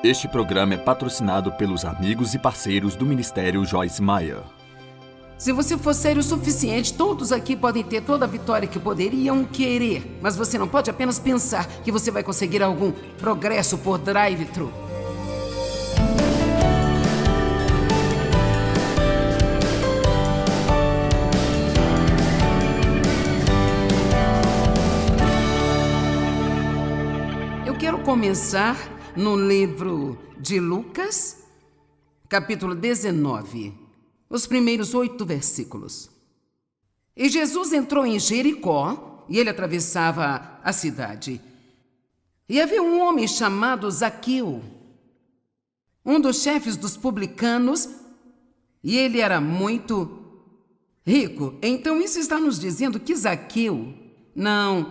Este programa é patrocinado pelos amigos e parceiros do Ministério Joyce Meyer. Se você for sério o suficiente, todos aqui podem ter toda a vitória que poderiam querer. Mas você não pode apenas pensar que você vai conseguir algum progresso por drive-thru. Eu quero começar no livro de Lucas, capítulo 19. Os primeiros 8 versículos. E Jesus entrou em Jericó, e ele atravessava a cidade. E havia um homem chamado Zaqueu, um dos chefes dos publicanos, e ele era muito rico. Então isso está nos dizendo que Zaqueu não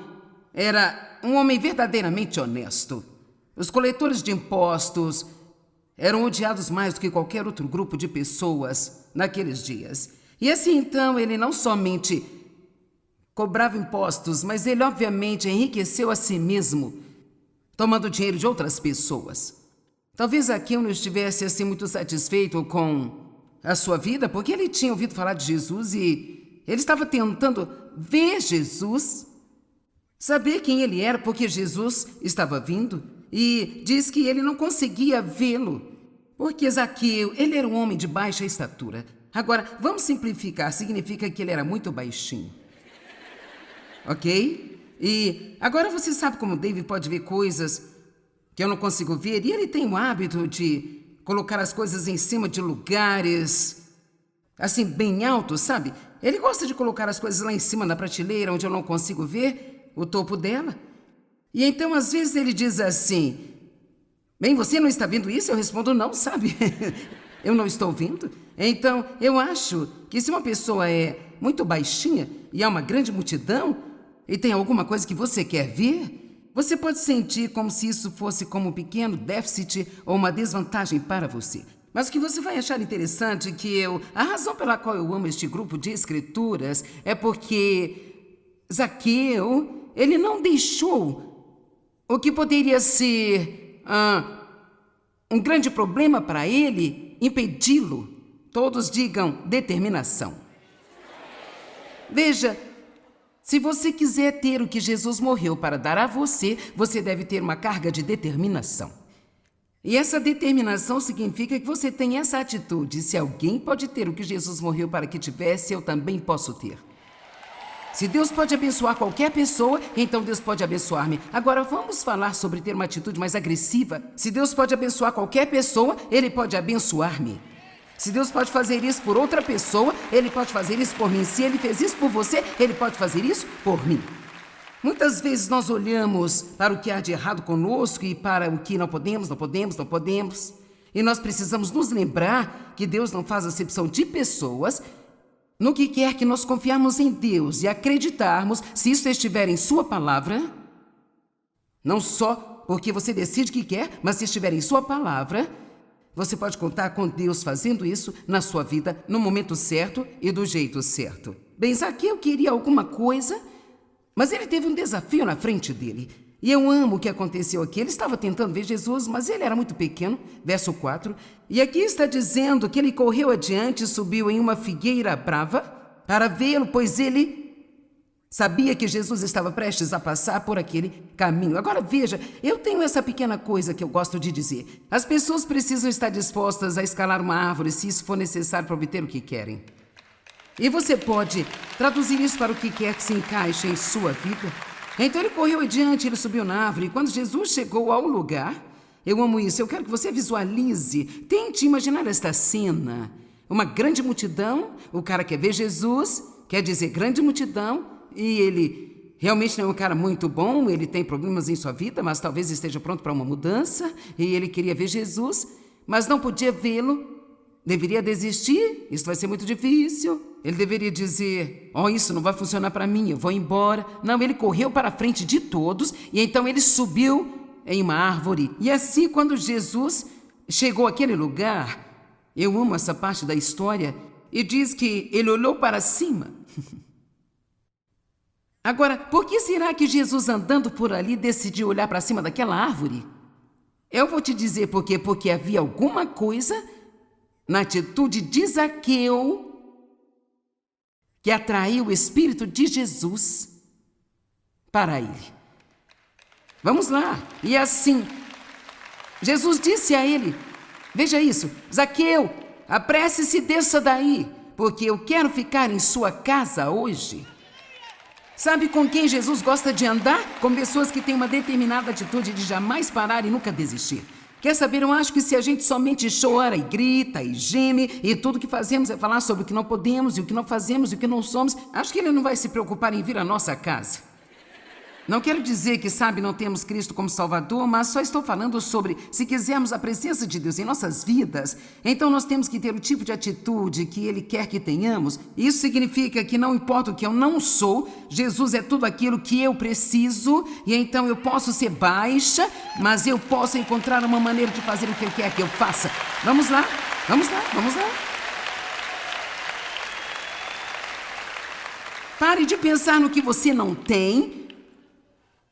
era um homem verdadeiramente honesto. Os coletores de impostos eram odiados mais do que qualquer outro grupo de pessoas naqueles dias. E assim, então, ele não somente cobrava impostos, mas ele, obviamente, enriqueceu a si mesmo, tomando dinheiro de outras pessoas. Talvez Zaqueu não estivesse assim muito satisfeito com a sua vida, porque ele tinha ouvido falar de Jesus e ele estava tentando ver Jesus, saber quem ele era, porque Jesus estava vindo. E diz que ele não conseguia vê-lo, porque Zaqueu, ele era um homem de baixa estatura. Agora, vamos simplificar, significa que ele era muito baixinho. Ok? E agora você sabe como David pode ver coisas que eu não consigo ver, e ele tem o hábito de colocar as coisas em cima de lugares, assim, bem altos, sabe? Ele gosta de colocar as coisas lá em cima na prateleira, onde eu não consigo ver o topo dela. E então, às vezes, ele diz assim: bem, você não está vendo isso? Eu respondo, não, sabe? Eu não estou vendo. Então, eu acho que se uma pessoa é muito baixinha e há uma grande multidão e tem alguma coisa que você quer ver, você pode sentir como se isso fosse como um pequeno déficit ou uma desvantagem para você. Mas o que você vai achar interessante é que a razão pela qual eu amo este grupo de escrituras é porque Zaqueu, ele não deixou o que poderia ser um grande problema para ele impedi-lo. Todos digam determinação. Veja, se você quiser ter o que Jesus morreu para dar a você, você deve ter uma carga de determinação. E essa determinação significa que você tem essa atitude. Se alguém pode ter o que Jesus morreu para que tivesse, eu também posso ter. Se Deus pode abençoar qualquer pessoa, então Deus pode abençoar-me. Agora vamos falar sobre ter uma atitude mais agressiva. Se Deus pode abençoar qualquer pessoa, Ele pode abençoar-me. Se Deus pode fazer isso por outra pessoa, Ele pode fazer isso por mim. Se Ele fez isso por você, Ele pode fazer isso por mim. Muitas vezes nós olhamos para o que há de errado conosco e para o que não podemos. E nós precisamos nos lembrar que Deus não faz acepção de pessoas. No que quer que nós confiarmos em Deus e acreditarmos, se isso estiver em Sua palavra, não só porque você decide que quer, mas se estiver em Sua palavra, você pode contar com Deus fazendo isso na sua vida, no momento certo e do jeito certo. Bem, Zaqueu queria alguma coisa, mas ele teve um desafio na frente dele. E eu amo o que aconteceu aqui. Ele estava tentando ver Jesus, mas ele era muito pequeno. Verso 4. E aqui está dizendo que ele correu adiante e subiu em uma figueira brava para vê-lo, pois ele sabia que Jesus estava prestes a passar por aquele caminho. Agora veja, eu tenho essa pequena coisa que eu gosto de dizer. As pessoas precisam estar dispostas a escalar uma árvore se isso for necessário para obter o que querem. E você pode traduzir isso para o que quer que se encaixe em sua vida. Então ele correu adiante, ele subiu na árvore, e quando Jesus chegou ao lugar, eu amo isso, eu quero que você visualize, tente imaginar esta cena. Uma grande multidão, o cara quer ver Jesus, quer dizer grande multidão, e ele realmente não é um cara muito bom, ele tem problemas em sua vida, mas talvez esteja pronto para uma mudança, e ele queria ver Jesus, mas não podia vê-lo. Deveria desistir? Isso vai ser muito difícil. Ele deveria dizer, isso não vai funcionar para mim, eu vou embora. Não, ele correu para a frente de todos e então ele subiu em uma árvore. E assim, quando Jesus chegou àquele lugar, eu amo essa parte da história, e diz que ele olhou para cima. Agora, por que será que Jesus andando por ali decidiu olhar para cima daquela árvore? Eu vou te dizer por quê. Porque havia alguma coisa na atitude de Zaqueu que atraiu o Espírito de Jesus para ele. Vamos lá. E assim, Jesus disse a ele, veja isso, Zaqueu, apresse-se e desça daí, porque eu quero ficar em sua casa hoje. Sabe com quem Jesus gosta de andar? Com pessoas que têm uma determinada atitude de jamais parar e nunca desistir. Quer saber, eu acho que se a gente somente chora e grita e geme e tudo que fazemos é falar sobre o que não podemos e o que não fazemos e o que não somos, acho que ele não vai se preocupar em vir à nossa casa. Não quero dizer que, sabe, não temos Cristo como Salvador, mas só estou falando sobre, se quisermos a presença de Deus em nossas vidas, então nós temos que ter o tipo de atitude que Ele quer que tenhamos. Isso significa que não importa o que eu não sou, Jesus é tudo aquilo que eu preciso, e então eu posso ser baixa, mas eu posso encontrar uma maneira de fazer o que Ele quer que eu faça. Vamos lá, vamos lá, vamos lá. Pare de pensar no que você não tem,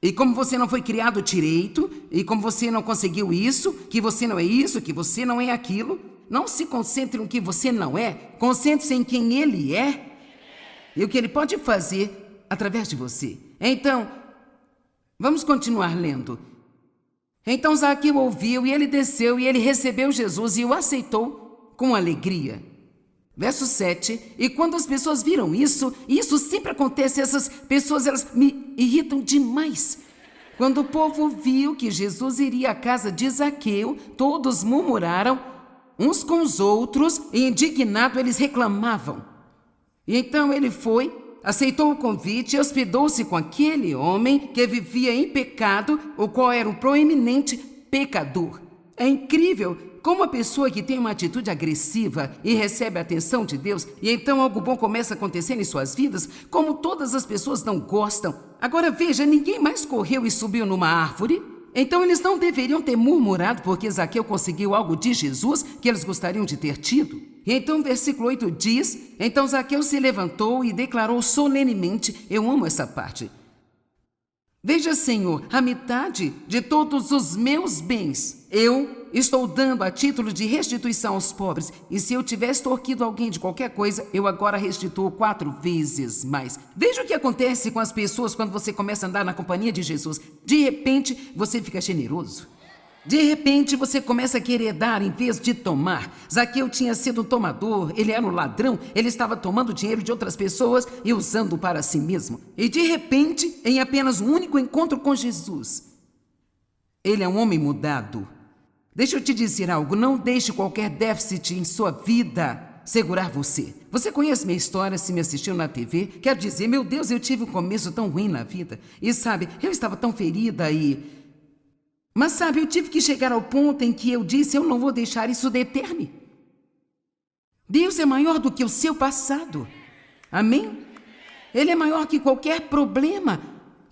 e como você não foi criado direito, e como você não conseguiu isso, que você não é isso, que você não é aquilo. Não se concentre no que você não é, concentre-se em quem Ele é e o que Ele pode fazer através de você. Então, vamos continuar lendo. Então Zaqueu ouviu e ele desceu e ele recebeu Jesus e o aceitou com alegria. Verso 7, e quando as pessoas viram isso, e isso sempre acontece, essas pessoas, elas me irritam demais. Quando o povo viu que Jesus iria à casa de Zaqueu, todos murmuraram uns com os outros, e indignado eles reclamavam. E então ele foi, aceitou o convite e hospedou-se com aquele homem que vivia em pecado, o qual era um proeminente pecador. É incrível como a pessoa que tem uma atitude agressiva e recebe a atenção de Deus, e então algo bom começa a acontecer em suas vidas, como todas as pessoas não gostam. Agora veja, ninguém mais correu e subiu numa árvore. Então eles não deveriam ter murmurado porque Zaqueu conseguiu algo de Jesus que eles gostariam de ter tido. E então o versículo 8 diz, então Zaqueu se levantou e declarou solenemente, eu amo essa parte. Veja, Senhor, a metade de todos os meus bens eu estou dando a título de restituição aos pobres. E se eu tiver extorquido alguém de qualquer coisa, eu agora restituo 4 vezes mais. Veja o que acontece com as pessoas quando você começa a andar na companhia de Jesus. De repente, você fica generoso. De repente, você começa a querer dar em vez de tomar. Zaqueu tinha sido um tomador, ele era um ladrão, ele estava tomando dinheiro de outras pessoas e usando para si mesmo. E de repente, em apenas um único encontro com Jesus, ele é um homem mudado. Deixa eu te dizer algo, não deixe qualquer déficit em sua vida segurar você. Você conhece minha história, se me assistiu na TV? Quero dizer, meu Deus, eu tive um começo tão ruim na vida. E sabe, eu estava tão ferida e... Mas sabe, eu tive que chegar ao ponto em que eu disse, eu não vou deixar isso deter-me. Deus é maior do que o seu passado. Amém? Ele é maior que qualquer problema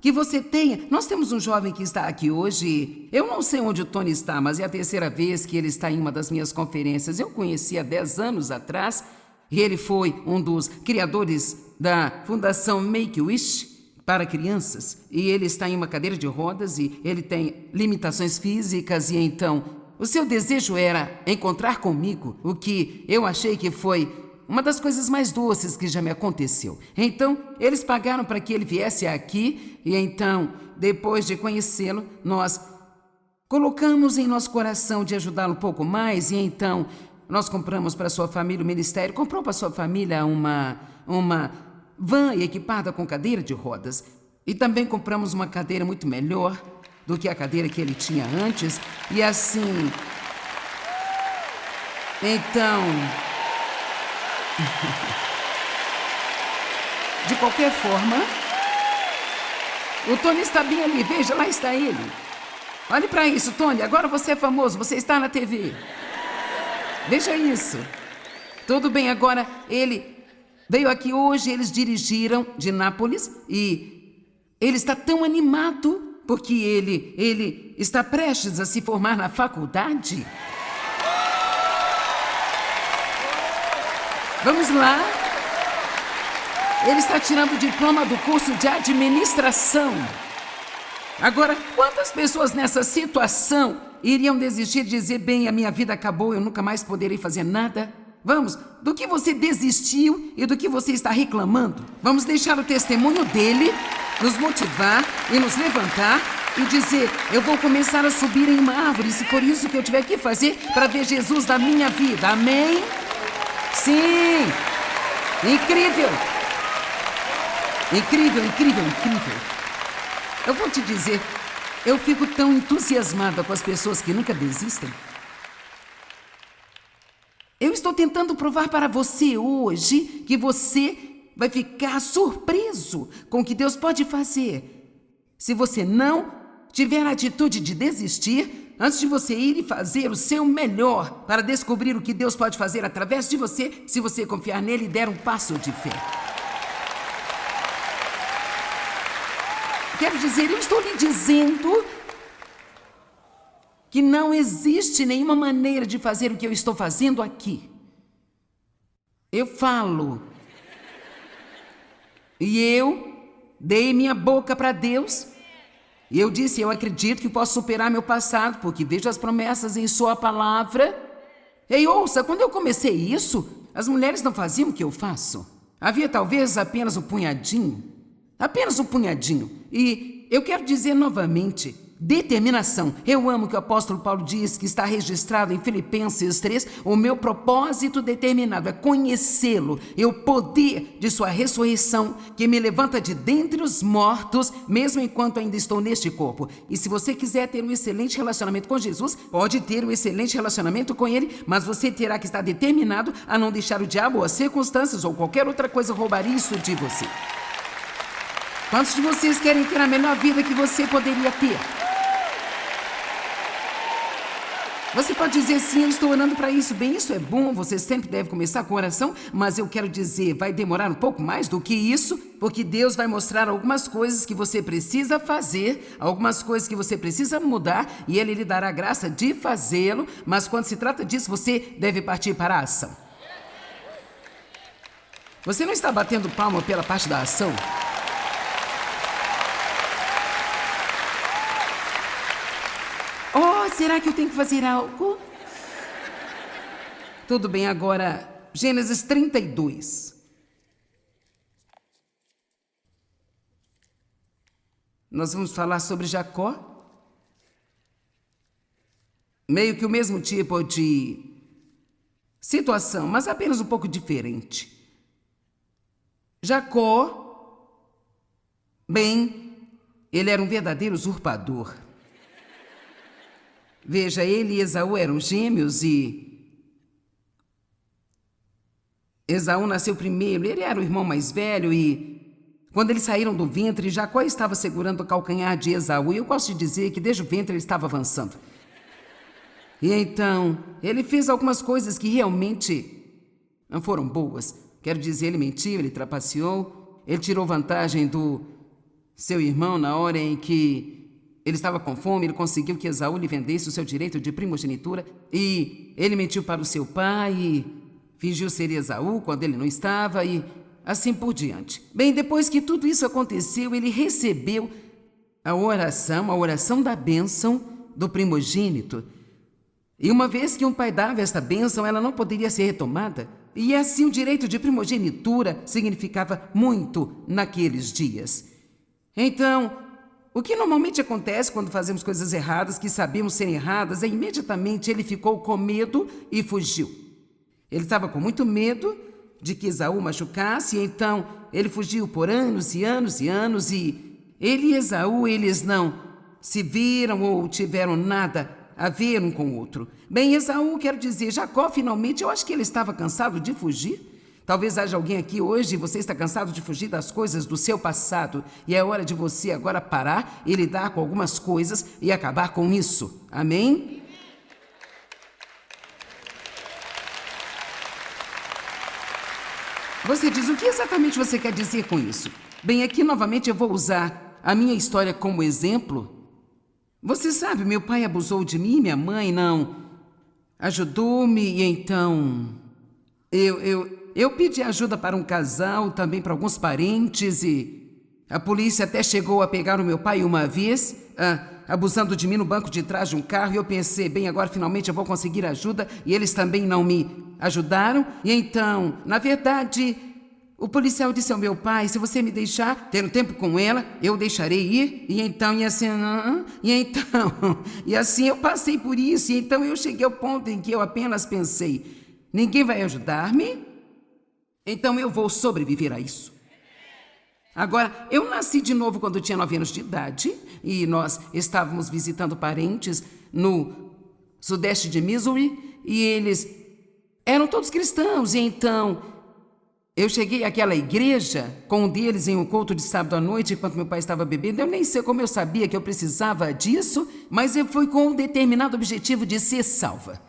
que você tenha. Nós temos um jovem que está aqui hoje. Eu não sei onde o Tony está, mas é a terceira vez que ele está em uma das minhas conferências. Eu conheci há 10 anos atrás. E ele foi um dos criadores da Fundação Make-A-Wish para crianças, e ele está em uma cadeira de rodas e ele tem limitações físicas, e então o seu desejo era encontrar comigo, o que eu achei que foi uma das coisas mais doces que já me aconteceu. Então, eles pagaram para que ele viesse aqui, e então, depois de conhecê-lo, nós colocamos em nosso coração de ajudá-lo um pouco mais, e então nós compramos para sua família, o ministério comprou para sua família uma van equipada com cadeira de rodas. E também compramos uma cadeira muito melhor do que a cadeira que ele tinha antes. E assim... Então... De qualquer forma... O Tony está bem ali, veja, lá está ele. Olhe para isso, Tony, agora você é famoso, você está na TV. Veja isso. Tudo bem, agora ele... Veio aqui hoje, eles dirigiram de Nápoles e ele está tão animado porque ele está prestes a se formar na faculdade. Vamos lá. Ele está tirando o diploma do curso de administração. Agora, quantas pessoas nessa situação iriam desistir de dizer, bem, a minha vida acabou, eu nunca mais poderei fazer nada? Vamos, do que você desistiu e do que você está reclamando? Vamos deixar o testemunho dele nos motivar e nos levantar e dizer, eu vou começar a subir em uma árvore, se for isso que eu tiver que fazer para ver Jesus na minha vida. Amém? Sim! Incrível! Incrível, incrível, incrível. Eu vou te dizer, eu fico tão entusiasmada com as pessoas que nunca desistem. Eu estou tentando provar para você hoje que você vai ficar surpreso com o que Deus pode fazer. Se você não tiver a atitude de desistir, antes de você ir e fazer o seu melhor para descobrir o que Deus pode fazer através de você, se você confiar nele e der um passo de fé. Quero dizer, eu estou lhe dizendo que não existe nenhuma maneira de fazer o que eu estou fazendo aqui. Eu falo. E eu dei minha boca para Deus. E eu disse, eu acredito que posso superar meu passado, porque vejo as promessas em sua palavra. Ei, ouça, quando eu comecei isso, as mulheres não faziam o que eu faço. Havia talvez apenas um punhadinho. Apenas um punhadinho. E eu quero dizer novamente, determinação. Eu amo que o apóstolo Paulo diz que está registrado em Filipenses 3, o meu propósito determinado é conhecê-lo e o poder de sua ressurreição que me levanta de dentre os mortos, mesmo enquanto ainda estou neste corpo. E se você quiser ter um excelente relacionamento com Jesus, pode ter um excelente relacionamento com ele, mas você terá que estar determinado a não deixar o diabo ou as circunstâncias ou qualquer outra coisa roubar isso de você. Quantos de vocês querem ter a melhor vida que você poderia ter? Você pode dizer, sim, eu estou orando para isso. Bem, isso é bom, você sempre deve começar com oração, mas eu quero dizer, vai demorar um pouco mais do que isso, porque Deus vai mostrar algumas coisas que você precisa fazer, algumas coisas que você precisa mudar, e Ele lhe dará a graça de fazê-lo, mas quando se trata disso, você deve partir para a ação. Você não está batendo palma pela parte da ação? Oh, será que eu tenho que fazer algo? Tudo bem, agora, Gênesis 32. Nós vamos falar sobre Jacó. Meio que o mesmo tipo de situação, mas apenas um pouco diferente. Jacó, bem, ele era um verdadeiro usurpador. Veja, ele e Esaú eram gêmeos e Esaú nasceu primeiro, ele era o irmão mais velho e quando eles saíram do ventre, Jacó estava segurando o calcanhar de Esaú e eu gosto de dizer que desde o ventre ele estava avançando. E então, ele fez algumas coisas que realmente não foram boas. Quero dizer, ele mentiu, ele trapaceou, ele tirou vantagem do seu irmão na hora em que ele estava com fome, ele conseguiu que Esaú lhe vendesse o seu direito de primogenitura e ele mentiu para o seu pai e fingiu ser Esaú quando ele não estava e assim por diante. Bem, depois que tudo isso aconteceu, ele recebeu a oração da bênção do primogênito. E uma vez que um pai dava esta bênção, ela não poderia ser retomada. E assim o direito de primogenitura significava muito naqueles dias. Então, o que normalmente acontece quando fazemos coisas erradas, que sabemos serem erradas, é imediatamente ele ficou com medo e fugiu. Ele estava com muito medo de que Esaú machucasse, então ele fugiu por anos e anos e anos e ele e Esaú, eles não se viram ou tiveram nada a ver um com o outro. Bem, Esaú, quero dizer, Jacó finalmente, eu acho que ele estava cansado de fugir. Talvez haja alguém aqui hoje e você está cansado de fugir das coisas do seu passado e é hora de você agora parar e lidar com algumas coisas e acabar com isso. Amém? Você diz, o que exatamente você quer dizer com isso? Bem, aqui novamente eu vou usar a minha história como exemplo. Você sabe, meu pai abusou de mim, minha mãe não ajudou-me e então eu pedi ajuda para um casal, também para alguns parentes e a polícia até chegou a pegar o meu pai uma vez abusando de mim no banco de trás de um carro, e eu pensei, bem, agora finalmente eu vou conseguir ajuda, e eles também não me ajudaram. E então, na verdade, o policial disse ao meu pai, se você me deixar ter um tempo com ela, eu deixarei ir. E então, e assim eu passei por isso, e então eu cheguei ao ponto em que eu apenas pensei, ninguém vai ajudar-me, então eu vou sobreviver a isso. Agora, eu nasci de novo quando tinha 9 anos de idade e nós estávamos visitando parentes no sudeste de Missouri e eles eram todos cristãos. E então, eu cheguei àquela igreja com um deles em um culto de sábado à noite enquanto meu pai estava bebendo. Eu nem sei como eu sabia que eu precisava disso, mas eu fui com um determinado objetivo de ser salva.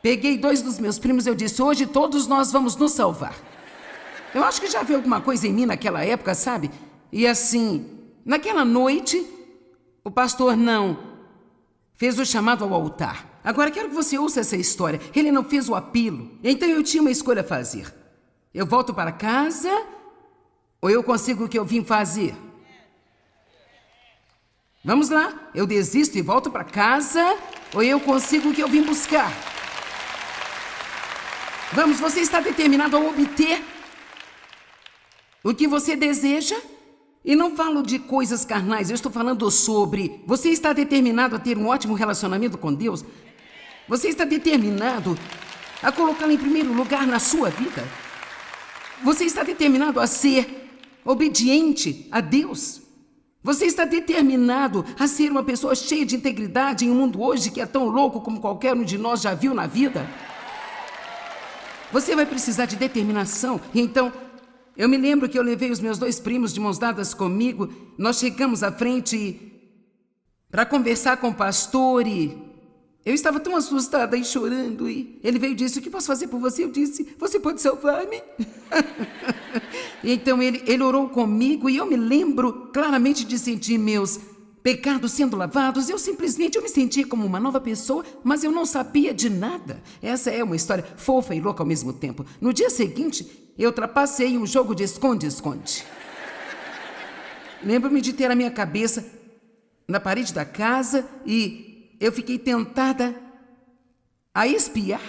Peguei 2 dos meus primos e eu disse, hoje todos nós vamos nos salvar. Eu acho que já havia alguma coisa em mim naquela época, sabe? E assim, naquela noite, o pastor não fez o chamado ao altar. Agora quero que você ouça essa história. Ele não fez o apelo. Então eu tinha uma escolha a fazer. Eu volto para casa ou eu consigo o que eu vim fazer? Vamos lá. Eu desisto e volto para casa ou eu consigo o que eu vim buscar? Vamos, você está determinado a obter o que você deseja? E não falo de coisas carnais, eu estou falando sobre... Você está determinado a ter um ótimo relacionamento com Deus? Você está determinado a colocá-lo em primeiro lugar na sua vida? Você está determinado a ser obediente a Deus? Você está determinado a ser uma pessoa cheia de integridade em um mundo hoje que é tão louco como qualquer um de nós já viu na vida? Você vai precisar de determinação. E então... eu me lembro que eu levei os meus 2 primos de mãos dadas comigo. Nós chegamos à frente para conversar com o pastor e eu estava tão assustada e chorando. E ele veio e disse, o que posso fazer por você? Eu disse, você pode salvar-me? E então ele orou comigo e eu me lembro claramente de sentir meus pecados sendo lavados. Eu me senti como uma nova pessoa, mas eu não sabia de nada. Essa é uma história fofa e louca ao mesmo tempo. No dia seguinte, eu trapacei um jogo de esconde-esconde. Lembro-me de ter a minha cabeça na parede da casa e eu fiquei tentada a espiar.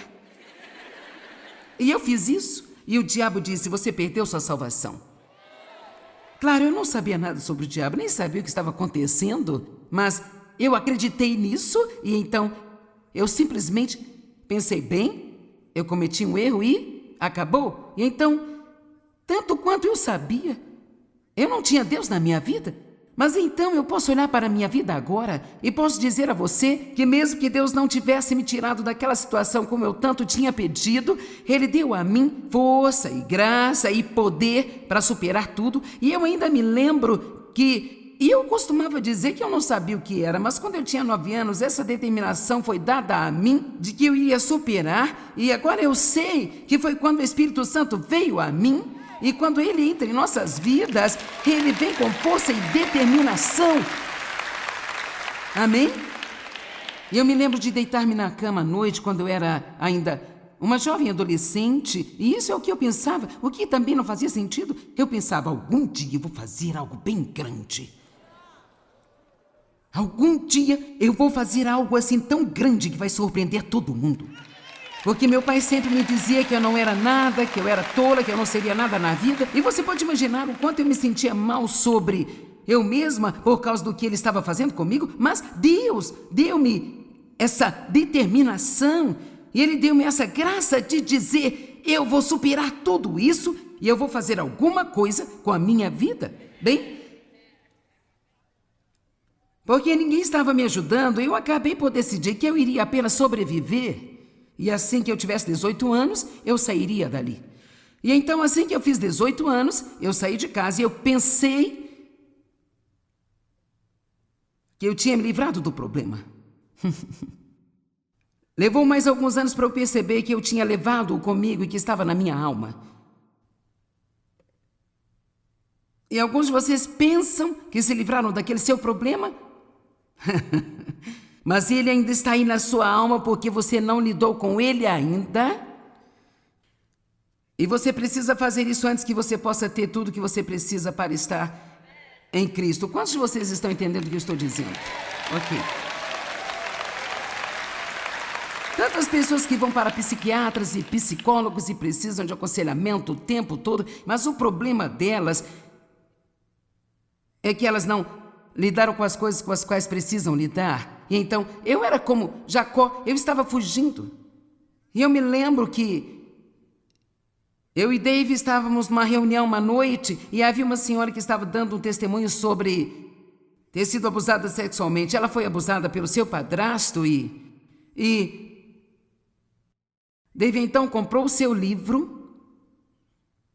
E eu fiz isso e o diabo disse, você perdeu sua salvação. Claro, eu não sabia nada sobre o diabo, nem sabia o que estava acontecendo, mas eu acreditei nisso e então eu simplesmente pensei, bem, eu cometi um erro e acabou. E então, tanto quanto eu sabia, eu não tinha Deus na minha vida. Mas então eu posso olhar para a minha vida agora e posso dizer a você que mesmo que Deus não tivesse me tirado daquela situação como eu tanto tinha pedido, Ele deu a mim força e graça e poder para superar tudo. E eu ainda me lembro que, e eu costumava dizer que eu não sabia o que era, mas quando eu tinha 9 anos, essa determinação foi dada a mim de que eu iria superar. E agora eu sei que foi quando o Espírito Santo veio a mim. E quando Ele entra em nossas vidas, Ele vem com força e determinação. Amém? E eu me lembro de deitar-me na cama à noite, quando eu era ainda uma jovem adolescente. E isso é o que eu pensava, o que também não fazia sentido. Eu pensava, algum dia eu vou fazer algo bem grande. Algum dia eu vou fazer algo assim tão grande que vai surpreender todo mundo. Porque meu pai sempre me dizia que eu não era nada, que eu era tola, que eu não seria nada na vida. E você pode imaginar o quanto eu me sentia mal sobre eu mesma por causa do que ele estava fazendo comigo. Mas Deus deu-me essa determinação e Ele deu-me essa graça de dizer, eu vou superar tudo isso e eu vou fazer alguma coisa com a minha vida. Bem, porque ninguém estava me ajudando, eu acabei por decidir que eu iria apenas sobreviver. E assim que eu tivesse 18 anos, eu sairia dali. E então, assim que eu fiz 18 anos, eu saí de casa e eu pensei que eu tinha me livrado do problema. Levou mais alguns anos para eu perceber que eu tinha levado-o comigo e que estava na minha alma. E alguns de vocês pensam que se livraram daquele seu problema? Mas ele ainda está aí na sua alma porque você não lidou com ele ainda. E você precisa fazer isso antes que você possa ter tudo que você precisa para estar em Cristo. Quantos de vocês estão entendendo o que eu estou dizendo? Ok. Tantas pessoas que vão para psiquiatras e psicólogos e precisam de aconselhamento o tempo todo, mas o problema delas é que elas não lidaram com as coisas com as quais precisam lidar. E então, eu era como Jacó, eu estava fugindo. E eu me lembro que eu e Dave estávamos numa reunião uma noite e havia uma senhora que estava dando um testemunho sobre ter sido abusada sexualmente. Ela foi abusada pelo seu padrasto e Dave então comprou o seu livro,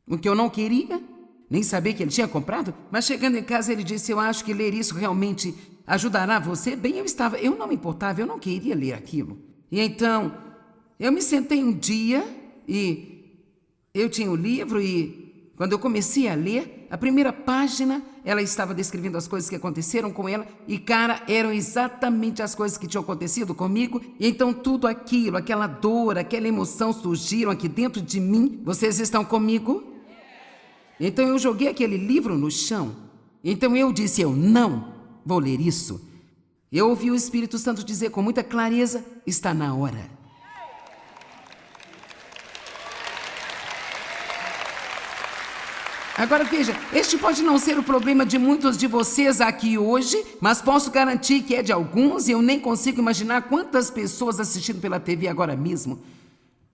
o que eu não queria, nem sabia que ele tinha comprado, mas chegando em casa ele disse, eu acho que ler isso realmente ajudará você. Bem, eu não me importava, eu não queria ler aquilo. E então, eu me sentei um dia e eu tinha o livro e quando eu comecei a ler, a primeira página, ela estava descrevendo as coisas que aconteceram com ela e, cara, eram exatamente as coisas que tinham acontecido comigo. E então tudo aquilo, aquela dor, aquela emoção surgiram aqui dentro de mim. Vocês estão comigo? Então eu joguei aquele livro no chão. Então eu disse, eu não vou ler isso. Eu ouvi o Espírito Santo dizer com muita clareza, está na hora. Agora veja, este pode não ser o problema de muitos de vocês aqui hoje, mas posso garantir que é de alguns e eu nem consigo imaginar quantas pessoas assistindo pela TV agora mesmo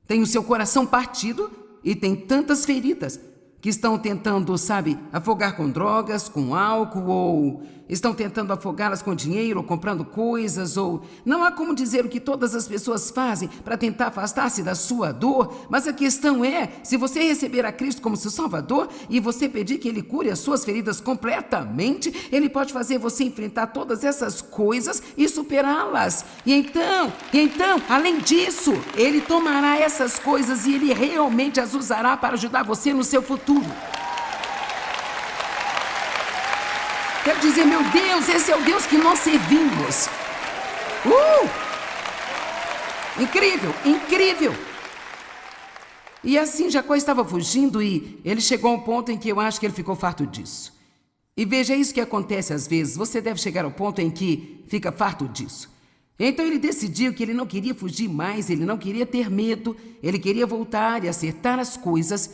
têm o seu coração partido e têm tantas feridas que estão tentando, sabe, afogar com drogas, com álcool, ou estão tentando afogá-las com dinheiro, ou comprando coisas, ou... Não há como dizer o que todas as pessoas fazem para tentar afastar-se da sua dor, mas a questão é, se você receber a Cristo como seu Salvador e você pedir que Ele cure as suas feridas completamente, Ele pode fazer você enfrentar todas essas coisas e superá-las. E então, além disso, Ele tomará essas coisas e Ele realmente as usará para ajudar você no seu futuro. Quero dizer, meu Deus, esse é o Deus que nós servimos. Incrível, incrível. E assim Jacó estava fugindo e ele chegou a um ponto em que eu acho que ele ficou farto disso. E veja, é isso que acontece às vezes. Você deve chegar ao ponto em que fica farto disso. Então ele decidiu que ele não queria fugir mais, ele não queria ter medo, ele queria voltar e acertar as coisas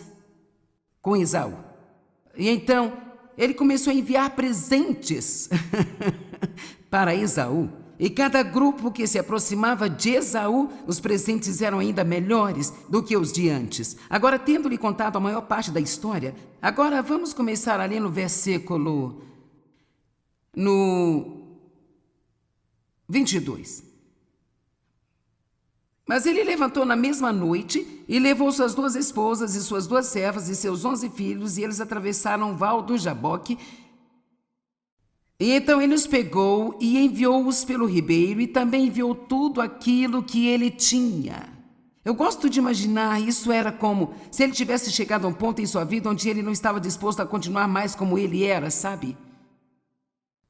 com Esaú. E então ele começou a enviar presentes para Esaú. E cada grupo que se aproximava de Esaú, os presentes eram ainda melhores do que os de antes. Agora, tendo-lhe contado a maior parte da história, agora vamos começar ali no versículo 22. Mas ele levantou na mesma noite e levou suas 2 esposas e suas 2 servas e seus 11 filhos, e eles atravessaram o val do Jaboque. E então ele os pegou e enviou-os pelo ribeiro e também enviou tudo aquilo que ele tinha. Eu gosto de imaginar, isso era como se ele tivesse chegado a um ponto em sua vida onde ele não estava disposto a continuar mais como ele era, sabe?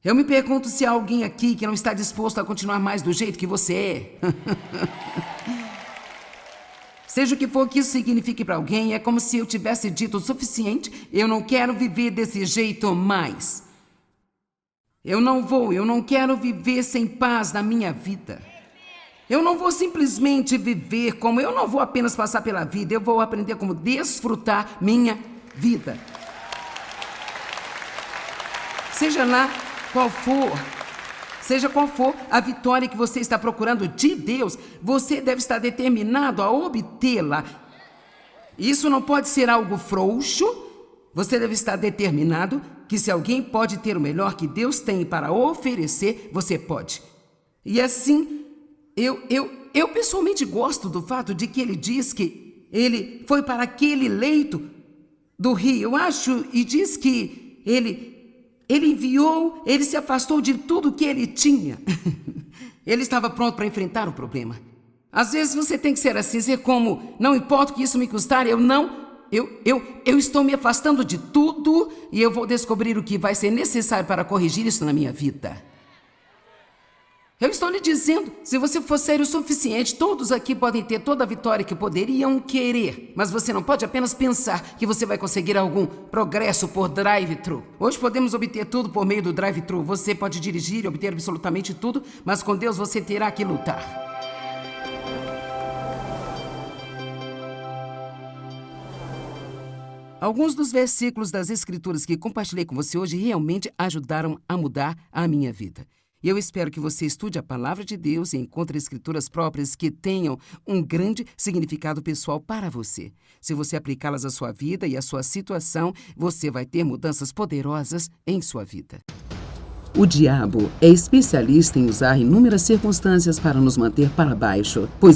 Eu me pergunto se há alguém aqui que não está disposto a continuar mais do jeito que você é. Seja o que for que isso signifique para alguém, é como se eu tivesse dito o suficiente, eu não quero viver desse jeito mais. Eu não quero viver sem paz na minha vida. Eu não vou simplesmente viver como, eu não vou apenas passar pela vida, eu vou aprender como desfrutar minha vida. Seja qual for a vitória que você está procurando de Deus, você deve estar determinado a obtê-la. Isso não pode ser algo frouxo. Você deve estar determinado que se alguém pode ter o melhor que Deus tem para oferecer, você pode. E assim, eu pessoalmente gosto do fato de que ele diz que ele foi para aquele leito do rio, eu acho, e diz que ele enviou, ele se afastou de tudo que ele tinha. Ele estava pronto para enfrentar o problema. Às vezes você tem que ser assim, dizer como, não importa o que isso me custar, eu estou me afastando de tudo e eu vou descobrir o que vai ser necessário para corrigir isso na minha vida. Eu estou lhe dizendo, se você for sério o suficiente, todos aqui podem ter toda a vitória que poderiam querer. Mas você não pode apenas pensar que você vai conseguir algum progresso por drive-thru. Hoje podemos obter tudo por meio do drive-thru. Você pode dirigir e obter absolutamente tudo, mas com Deus você terá que lutar. Alguns dos versículos das Escrituras que compartilhei com você hoje realmente ajudaram a mudar a minha vida. E eu espero que você estude a Palavra de Deus e encontre escrituras próprias que tenham um grande significado pessoal para você. Se você aplicá-las à sua vida e à sua situação, você vai ter mudanças poderosas em sua vida. O diabo é especialista em usar inúmeras circunstâncias para nos manter para baixo, pois